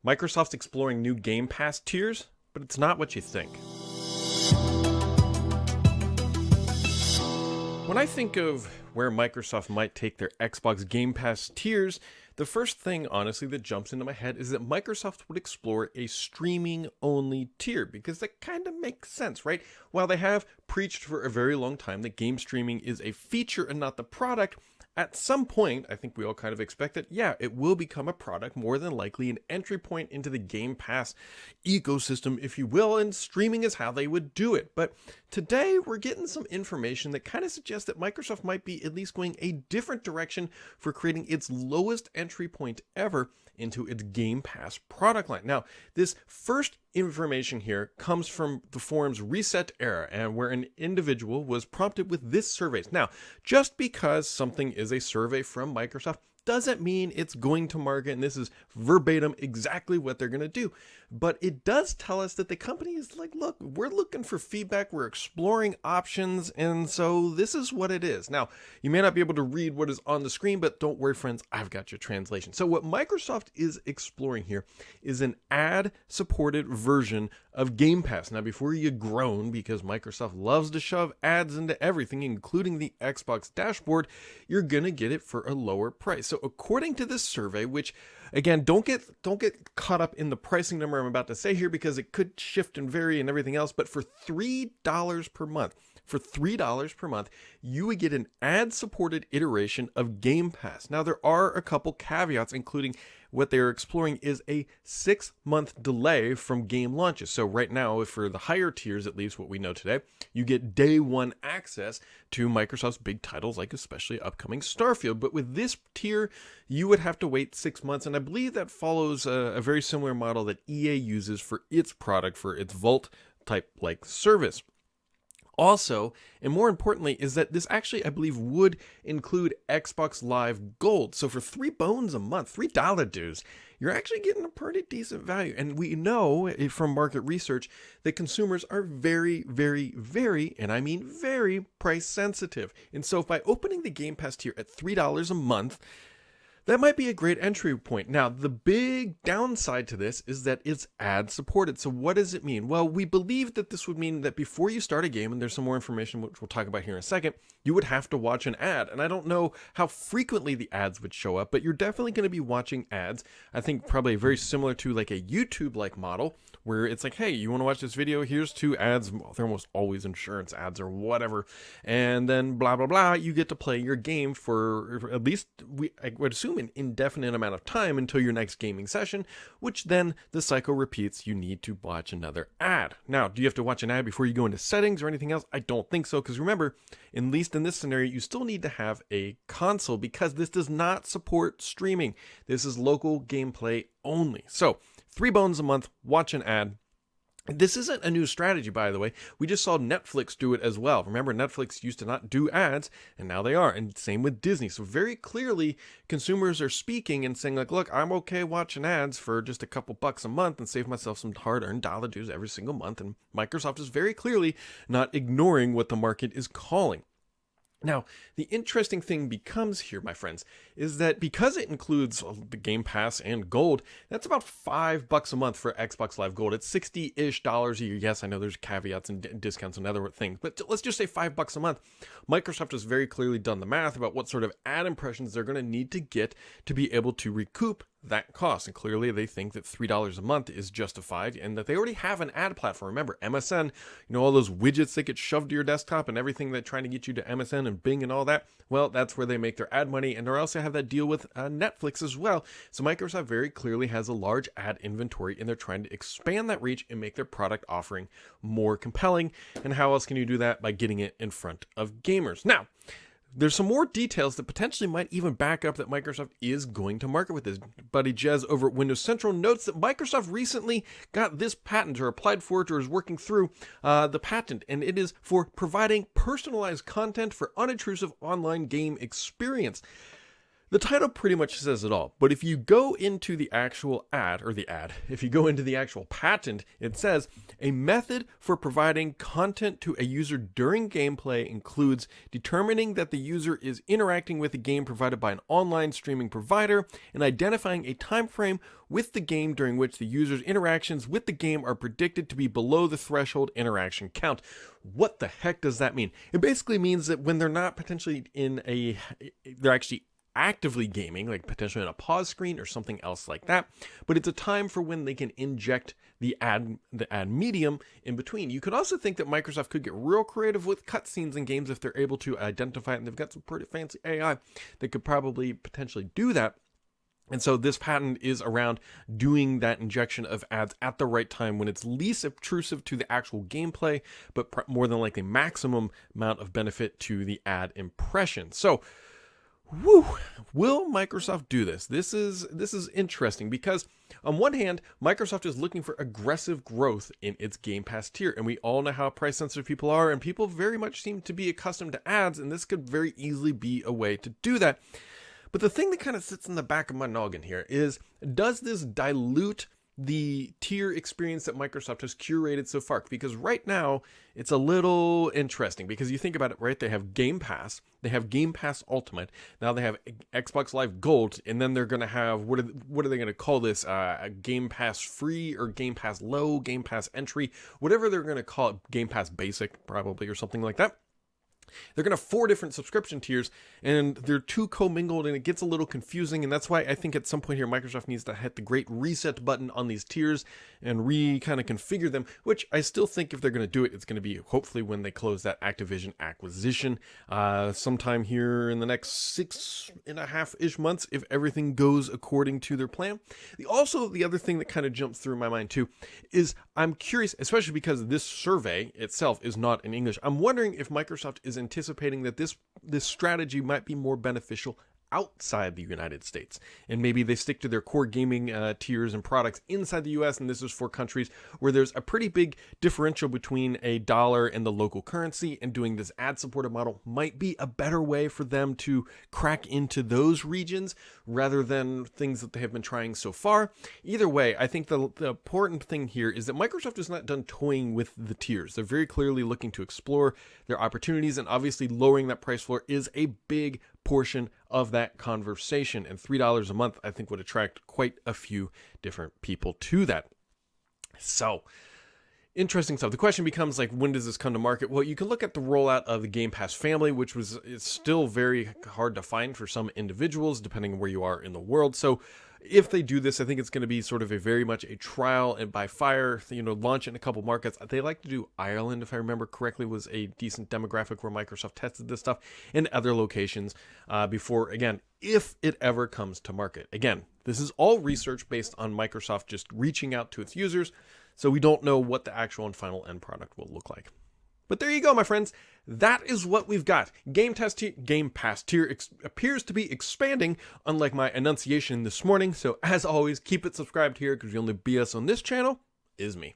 Microsoft's exploring new Game Pass tiers, but it's not what you think. When I think of where Microsoft might take their Xbox Game Pass tiers, the first thing, honestly, that jumps into my head is that Microsoft would explore a streaming-only tier, because that kind of makes sense, right? While they have preached for a very long time that game streaming is a feature and not the product, at some point, I think we all kind of expect that, yeah, it will become a product, more than likely an entry point into the Game Pass ecosystem, if you will, and streaming is how they would do it. But today, we're getting some information that kind of suggests that Microsoft might be at least going a different direction for creating its lowest entry point ever into its Game Pass product line. Now, this first information here comes from the forum's Reset Era, and where an individual was prompted with this survey. Now, just because something is a survey from Microsoft doesn't mean it's going to market, and this is verbatim exactly what they're going to do. But it does tell us that the company is like, look, we're looking for feedback, we're exploring options, and so this is what it is. Now, you may not be able to read what is on the screen, but don't worry, friends, I've got your translation. So what Microsoft is exploring here is an ad-supported version of Game Pass. Now, before you groan, because Microsoft loves to shove ads into everything, including the Xbox dashboard, you're going to get it for a lower price. So according to this survey, which again, don't get caught up in the pricing number I'm about to say here, because it could shift and vary and everything else, but for $3 per month, you would get an ad-supported iteration of Game Pass. Now, there are a couple caveats, including what they're exploring is a 6-month delay from game launches. So right now, for the higher tiers, at least what we know today, you get day one access to Microsoft's big titles, like especially upcoming Starfield. But with this tier, you would have to wait 6 months. And I believe that follows a very similar model that EA uses for its product, for its Vault type like service. Also, and more importantly, is that this actually, I believe, would include Xbox Live Gold. So for $3 a month, $3 dues, you're actually getting a pretty decent value. And we know from market research that consumers are very, very, very, and I mean very price sensitive. And so by opening the Game Pass tier at $3 a month, that might be a great entry point. Now, the big downside to this is that it's ad supported. So what does it mean? Well, we believe that this would mean that before you start a game, and there's some more information which we'll talk about here in a second, you would have to watch an ad. And I don't know how frequently the ads would show up, but you're definitely going to be watching ads. I think probably very similar to like a YouTube-like model, where it's like, hey, you want to watch this video? Here's 2 ads. Well, they're almost always insurance ads or whatever. And then blah, blah, blah. You get to play your game for at least, I would assume, an indefinite amount of time until your next gaming session, which then the cycle repeats. You need to watch another ad. Now, do you have to watch an ad before you go into settings or anything else? I don't think so, because remember, at least in this scenario, you still need to have a console, because this does not support streaming. This is local gameplay only. So, $3 a month, watch an ad. This isn't a new strategy, by the way. We just saw Netflix do it as well. Remember, Netflix used to not do ads, and now they are. And same with Disney. So very clearly, consumers are speaking and saying, like, look, I'm okay watching ads for just a couple bucks a month and save myself some hard-earned dollar dues every single month. And Microsoft is very clearly not ignoring what the market is calling. Now, the interesting thing becomes here, my friends, is that because it includes the Game Pass and Gold, that's about $5 a month for Xbox Live Gold. It's $60-ish a year. Yes, I know there's caveats and discounts and other things, but let's just say $5 a month. Microsoft has very clearly done the math about what sort of ad impressions they're going to need to get to be able to recoup that cost. And clearly they think that $3 a month is justified, and that they already have an ad platform. Remember, MSN, all those widgets that get shoved to your desktop and everything that's trying to get you to MSN and Bing and all that. Well, that's where they make their ad money, and they also have that deal with Netflix as well. So Microsoft very clearly has a large ad inventory, and they're trying to expand that reach and make their product offering more compelling. And how else can you do that? By getting it in front of gamers. Now, there's some more details that potentially might even back up that Microsoft is going to market with this. Buddy Jez over at Windows Central notes that Microsoft recently got this patent, or applied for it, or is working through the patent, and it is for providing personalized content for unintrusive online game experience. The title pretty much says it all, but if you go into the actual if you go into the actual patent, it says a method for providing content to a user during gameplay includes determining that the user is interacting with a game provided by an online streaming provider and identifying a time frame with the game during which the user's interactions with the game are predicted to be below the threshold interaction count. What the heck does that mean? It basically means that when they're not potentially they're actually actively gaming, like potentially on a pause screen or something else like that, but it's a time for when they can inject the ad medium in between. You could also think that Microsoft could get real creative with cutscenes in games if they're able to identify it, and they've got some pretty fancy AI that could probably potentially do that. And so this patent is around doing that injection of ads at the right time when it's least obtrusive to the actual gameplay, but more than likely maximum amount of benefit to the ad impression. So will Microsoft do this? This is interesting because on one hand, Microsoft is looking for aggressive growth in its Game Pass tier, and we all know how price sensitive people are, and people very much seem to be accustomed to ads, and this could very easily be a way to do that. But the thing that kind of sits in the back of my noggin here is, does this dilute the tier experience that Microsoft has curated so far? Because right now it's a little interesting, because you think about it, right? They have Game Pass, they have Game Pass Ultimate, now they have Xbox Live Gold, and then they're going to have, what are they going to call this? Game Pass Free or Game Pass Low, Game Pass Entry, whatever they're going to call it, Game Pass Basic probably, or something like that. They're going to have 4 different subscription tiers, and they're too commingled, and it gets a little confusing. And that's why I think at some point here, Microsoft needs to hit the great reset button on these tiers and kind of configure them, which I still think if they're going to do it, it's going to be hopefully when they close that Activision acquisition sometime here in the next 6.5-ish months, if everything goes according to their plan. The other thing that kind of jumped through my mind too is I'm curious, especially because this survey itself is not in English. I'm wondering if Microsoft is anticipating that this strategy might be more beneficial outside the United States, and maybe they stick to their core gaming tiers and products inside the US, and this is for countries where there's a pretty big differential between a dollar and the local currency, and doing this ad-supported model might be a better way for them to crack into those regions rather than things that they have been trying so far. Either way, I think the important thing here is that Microsoft is not done toying with the tiers. They're very clearly looking to explore their opportunities, and obviously lowering that price floor is a big portion of that conversation, and $3 a month I think would attract quite a few different people to that. So interesting stuff. The question becomes, like, when does this come to market? Well, you can look at the rollout of the Game Pass family, which it's still very hard to find for some individuals depending on where you are in the world. So if they do this, I think it's going to be sort of very much a trial and by fire, launch in a couple markets. They like to do Ireland, if I remember correctly, was a decent demographic where Microsoft tested this stuff, and other locations before, again, if it ever comes to market. Again, this is all research based on Microsoft just reaching out to its users, so we don't know what the actual and final end product will look like. But there you go, my friends. That is what we've got. Game Pass tier appears to be expanding, unlike my enunciation this morning. So as always, keep it subscribed here, because the only BS on this channel is me.